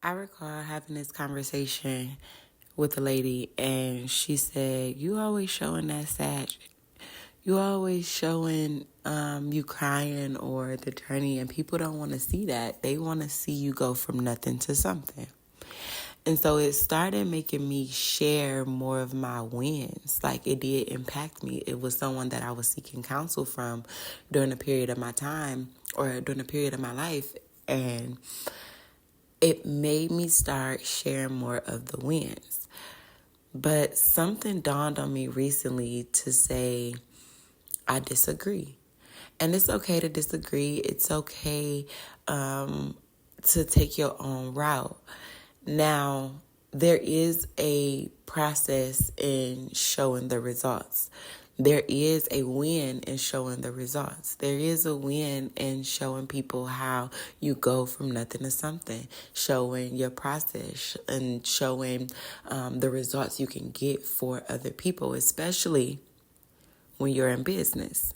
I recall having this conversation with a lady, and she said, "You always showing that sad. You always showing you crying or the journey, and people don't want to see that. They want to see you go from nothing to something." And so it started making me share more of my wins. Like, it did impact me. It was someone that I was seeking counsel from during a period of my time or during a period of my life. And it made me start sharing more of the wins. But something dawned on me recently to say, I disagree. And it's okay to disagree. It's okay to take your own route. Now, there is a process in showing the results. There is a win in showing the results. There is a win in showing people how you go from nothing to something, showing your process and showing the results you can get for other people, especially when you're in business.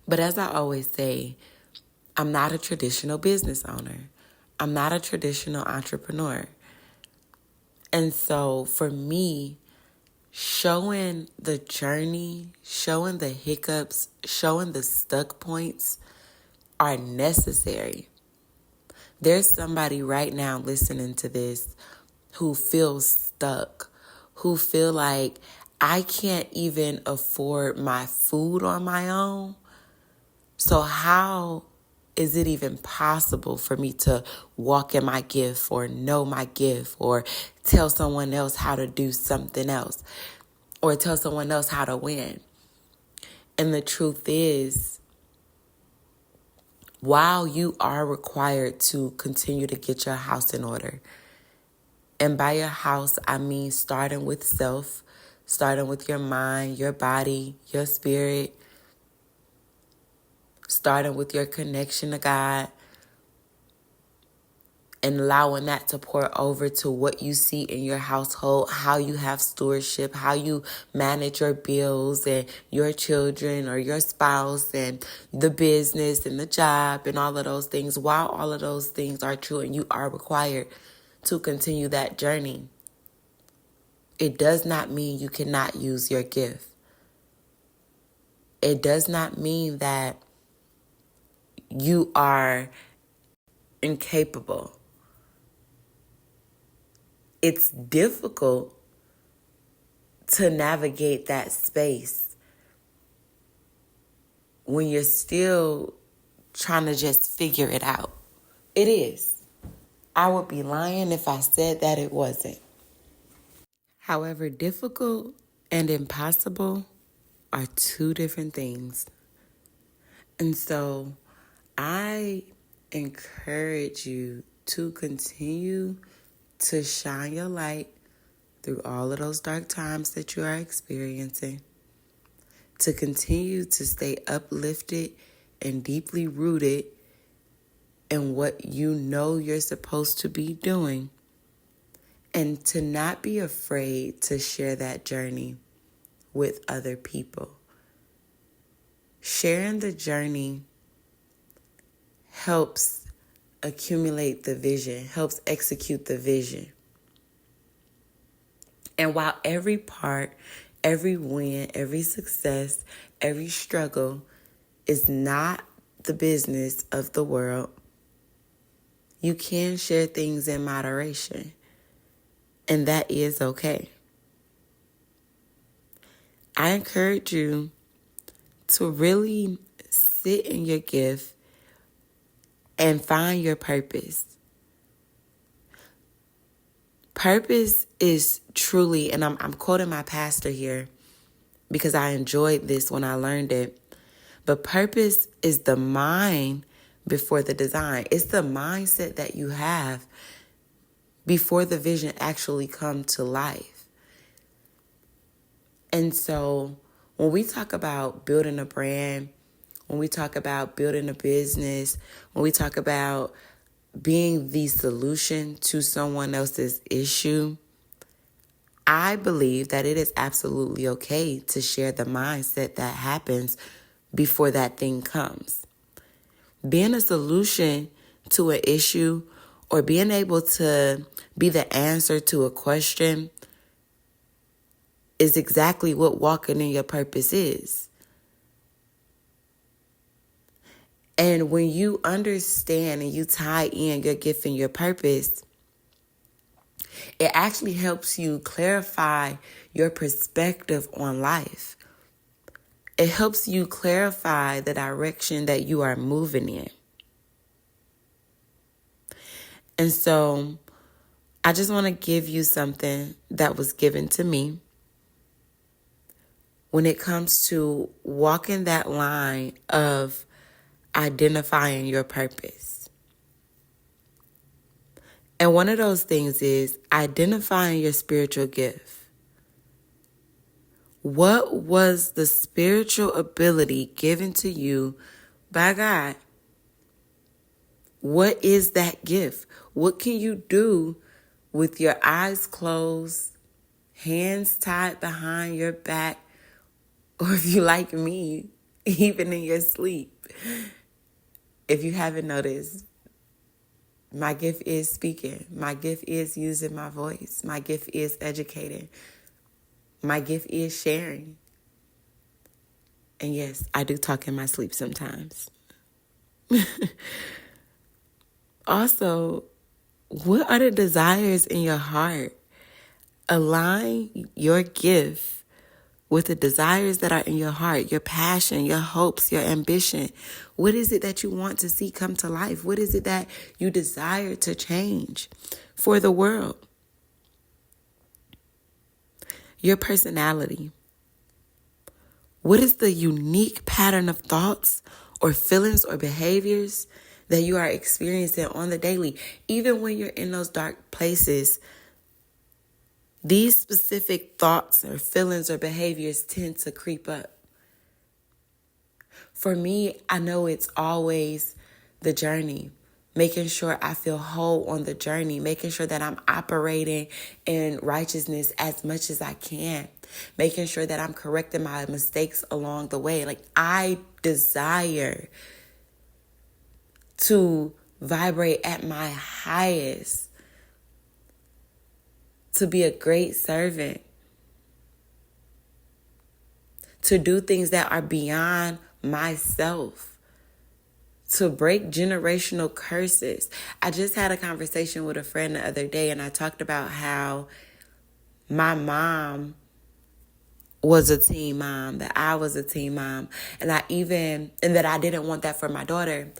But as I always say, I'm not a traditional business owner. I'm not a traditional entrepreneur. And so for me, showing the journey, showing the hiccups, showing the stuck points are necessary. There's somebody right now listening to this who feels stuck, who feel like I can't even afford my food on my own. So how is it even possible for me to walk in my gift or know my gift or tell someone else how to do something else or tell someone else how to win? And the truth is, while you are required to continue to get your house in order, and by your house, I mean starting with self, starting with your mind, your body, your spirit, starting with your connection to God, and allowing that to pour over to what you see in your household, how you have stewardship, how you manage your bills and your children or your spouse and the business and the job and all of those things. While all of those things are true and you are required to continue that journey, it does not mean you cannot use your gift. It does not mean that you are incapable. It's difficult to navigate that space when you're still trying to just figure it out. It is. I would be lying if I said that it wasn't. However, difficult and impossible are two different things. And so I encourage you to continue to shine your light through all of those dark times that you are experiencing, to continue to stay uplifted and deeply rooted in what you know you're supposed to be doing, and to not be afraid to share that journey with other people. Sharing the journey helps accumulate the vision, helps execute the vision. And while every part, every win, every success, every struggle is not the business of the world, you can share things in moderation, and that is okay. I encourage you to really sit in your gift and find your purpose. Purpose is truly, and I'm quoting my pastor here because I enjoyed this when I learned it, but purpose is the mind before the design. It's the mindset that you have before the vision actually come to life. And so when we talk about building a brand, when we talk about building a business, when we talk about being the solution to someone else's issue, I believe that it is absolutely okay to share the mindset that happens before that thing comes. Being a solution to an issue or being able to be the answer to a question is exactly what walking in your purpose is. And when you understand and you tie in your gift and your purpose, it actually helps you clarify your perspective on life. It helps you clarify the direction that you are moving in. And so I just want to give you something that was given to me when it comes to walking that line of identifying your purpose. And one of those things is identifying your spiritual gift. What was the spiritual ability given to you by God? What is that gift? What can you do with your eyes closed, hands tied behind your back, or if you like me, even in your sleep? If you haven't noticed, my gift is speaking. My gift is using my voice. My gift is educating. My gift is sharing. And yes, I do talk in my sleep sometimes. Also, what are the desires in your heart? Align your gift with the desires that are in your heart, your passion, your hopes, your ambition. What is it that you want to see come to life? What is it that you desire to change for the world? Your personality. What is the unique pattern of thoughts or feelings or behaviors that you are experiencing on the daily? Even when you're in those dark places, these specific thoughts or feelings or behaviors tend to creep up. For me, I know it's always the journey, making sure I feel whole on the journey, making sure that I'm operating in righteousness as much as I can, making sure that I'm correcting my mistakes along the way. Like, I desire to vibrate at my highest, to be a great servant, to do things that are beyond myself, to break generational curses. I just had a conversation with a friend the other day, and I talked about how my mom was a teen mom, that I was a teen mom, and that I didn't want that for my daughter.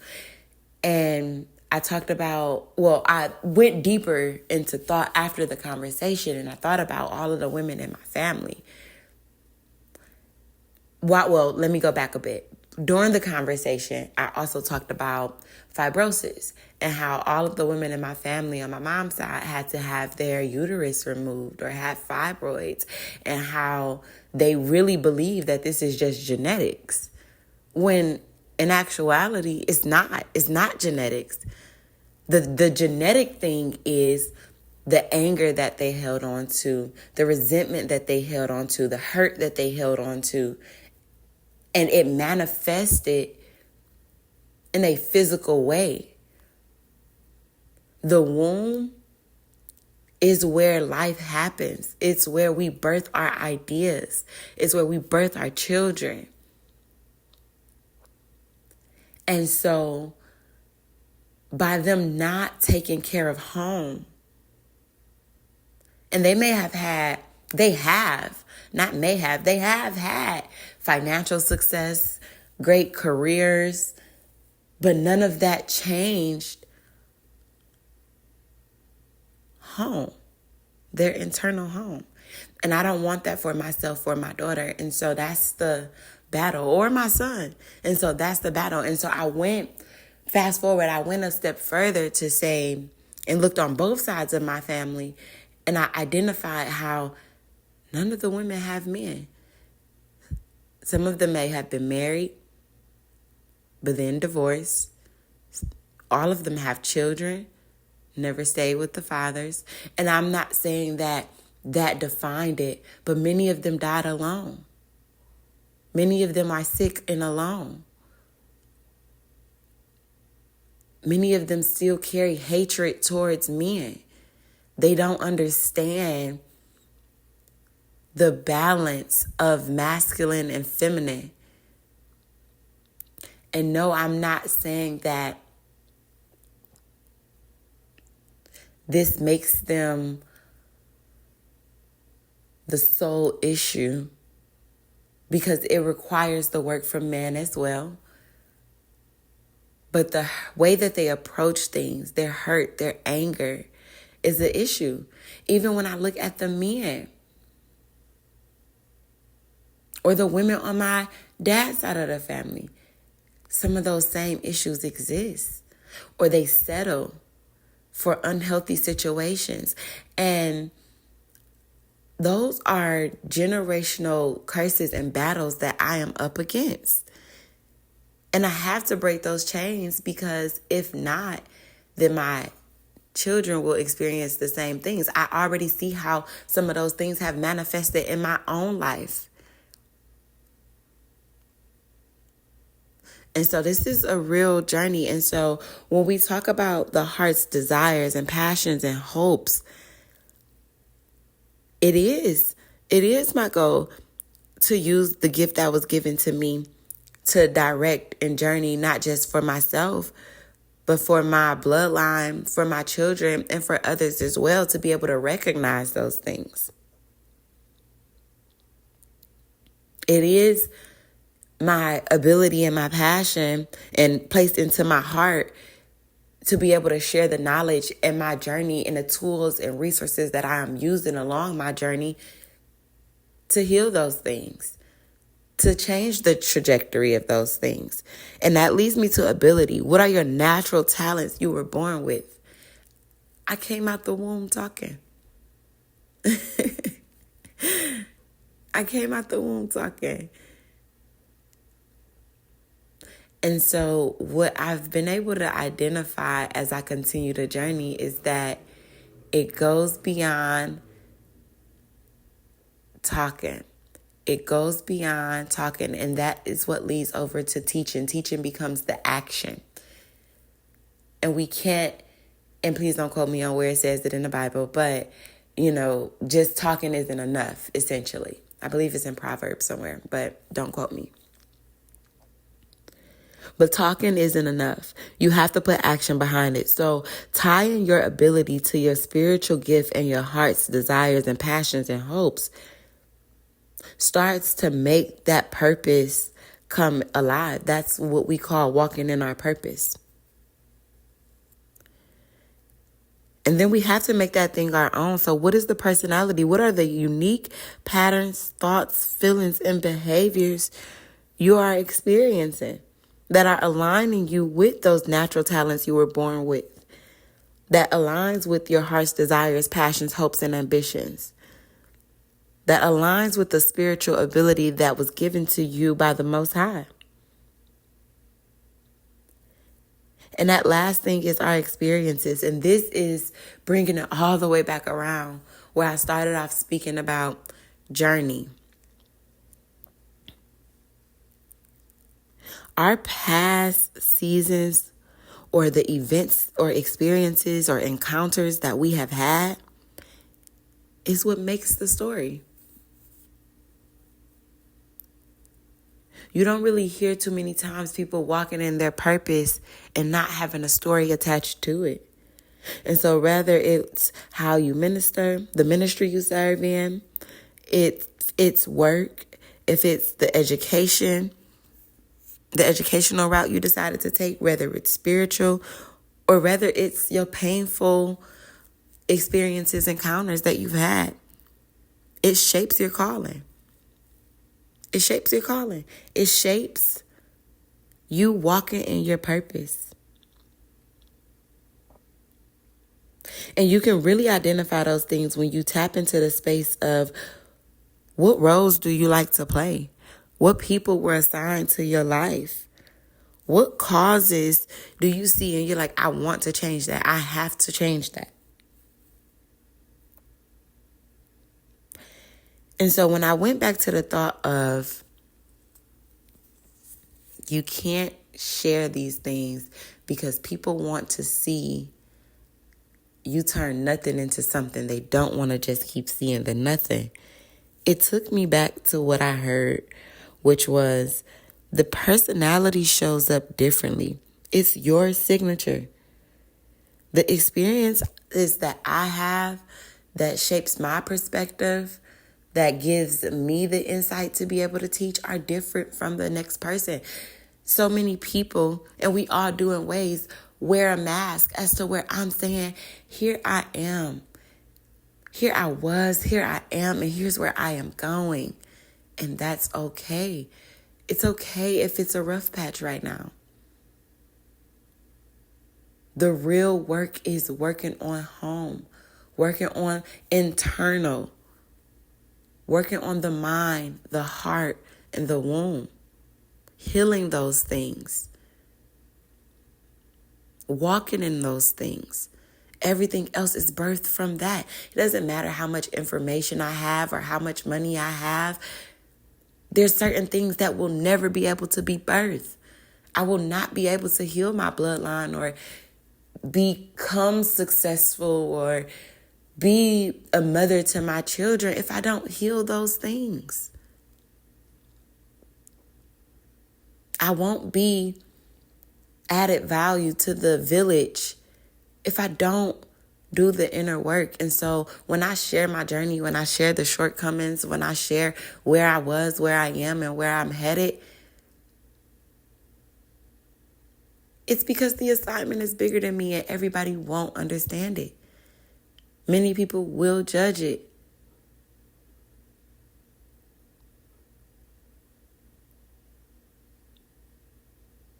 And I talked about, I went deeper into thought after the conversation, and I thought about all of the women in my family. Well, let me go back a bit. During the conversation, I also talked about fibrosis and how all of the women in my family on my mom's side had to have their uterus removed or had fibroids, and how they really believe that this is just genetics, when in actuality, it's not. It's not genetics. The genetic thing is the anger that they held on to, the resentment that they held on to, the hurt that they held on to, and it manifested in a physical way. The womb is where life happens. It's where we birth our ideas. It's where we birth our children. And so, by them not taking care of home, and they have had financial success, great careers, but none of that changed home, their internal home. And I don't want that for myself or my daughter. And so that's the battle, or my son. And so that's the battle. And so I went a step further to say, and looked on both sides of my family, and I identified how none of the women have men. Some of them may have been married, but then divorced. All of them have children, never stayed with the fathers. And I'm not saying that defined it, but many of them died alone. Many of them are sick and alone. Many of them still carry hatred towards men. They don't understand the balance of masculine and feminine. And no, I'm not saying that this makes them the sole issue, because it requires the work from men as well. But the way that they approach things, their hurt, their anger is the issue. Even when I look at the men or the women on my dad's side of the family, some of those same issues exist, or they settle for unhealthy situations. And those are generational curses and battles that I am up against. And I have to break those chains, because if not, then my children will experience the same things. I already see how some of those things have manifested in my own life. And so this is a real journey. And so when we talk about the heart's desires and passions and hopes, it is my goal to use the gift that was given to me to direct and journey, not just for myself, but for my bloodline, for my children, and for others as well, to be able to recognize those things. It is my ability and my passion, and placed into my heart, to be able to share the knowledge and my journey and the tools and resources that I am using along my journey to heal those things, to change the trajectory of those things. And that leads me to ability. What are your natural talents you were born with? I came out the womb talking. I came out the womb talking. And so what I've been able to identify as I continue the journey is that it goes beyond talking. It goes beyond talking, and that is what leads over to teaching. Teaching becomes the action. And we can't, and please don't quote me on where it says it in the Bible, but, just talking isn't enough, essentially. I believe it's in Proverbs somewhere, but don't quote me. But talking isn't enough. You have to put action behind it. So tying your ability to your spiritual gift and your heart's desires and passions and hopes starts to make that purpose come alive. That's what we call walking in our purpose. And then we have to make that thing our own. So what is the personality? What are the unique patterns, thoughts, feelings, and behaviors you are experiencing that are aligning you with those natural talents you were born with, that aligns with your heart's desires, passions, hopes, and ambitions, that aligns with the spiritual ability that was given to you by the Most High? And that last thing is our experiences. And this is bringing it all the way back around where I started off speaking about journey. Our past seasons, or the events or experiences or encounters that we have had, is what makes the story. You don't really hear too many times people walking in their purpose and not having a story attached to it. And so rather it's how you minister, the ministry you serve in, it's work, if it's the educational route you decided to take, whether it's spiritual or whether it's your painful experiences, encounters that you've had, it shapes your calling. It shapes your calling. It shapes you walking in your purpose. And you can really identify those things when you tap into the space of what roles do you like to play? What people were assigned to your life? What causes do you see and you're like, I want to change that. I have to change that. And so when I went back to the thought of you can't share these things because people want to see you turn nothing into something. They don't want to just keep seeing the nothing. It took me back to what I heard, which was the personality shows up differently. It's your signature. The experience is that I have that shapes my perspective, that gives me the insight to be able to teach, are different from the next person. So many people, and we all do in ways, wear a mask as to where I'm saying, here I am. Here I was, here I am, and here's where I am going. And that's okay. It's okay if it's a rough patch right now. The real work is working on home, working on internal, working on the mind, the heart, and the womb, healing those things, walking in those things. Everything else is birthed from that. It doesn't matter how much information I have or how much money I have. There's certain things that will never be able to be birthed. I will not be able to heal my bloodline or become successful or be a mother to my children if I don't heal those things. I won't be added value to the village if I don't do the inner work. And so when I share my journey, when I share the shortcomings, when I share where I was, where I am, and where I'm headed, it's because the assignment is bigger than me and everybody won't understand it. Many people will judge it.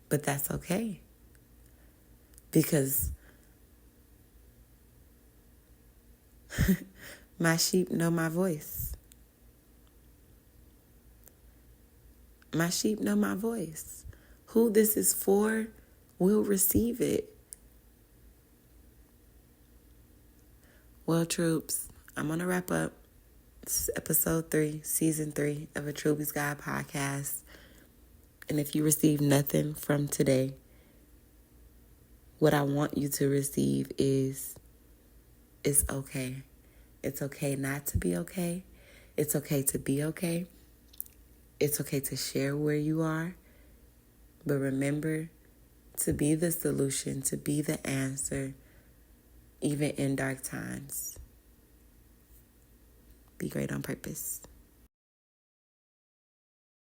But that's okay. Because my sheep know my voice. My sheep know my voice. Who this is for will receive it. Well, troops, I'm going to wrap up. This is episode 3, season 3 of a Truby's Guide podcast. And if you receive nothing from today, what I want you to receive is, it's okay. It's okay not to be okay. It's okay to be okay. It's okay to share where you are. But remember to be the solution, to be the answer, even in dark times. Be great on purpose.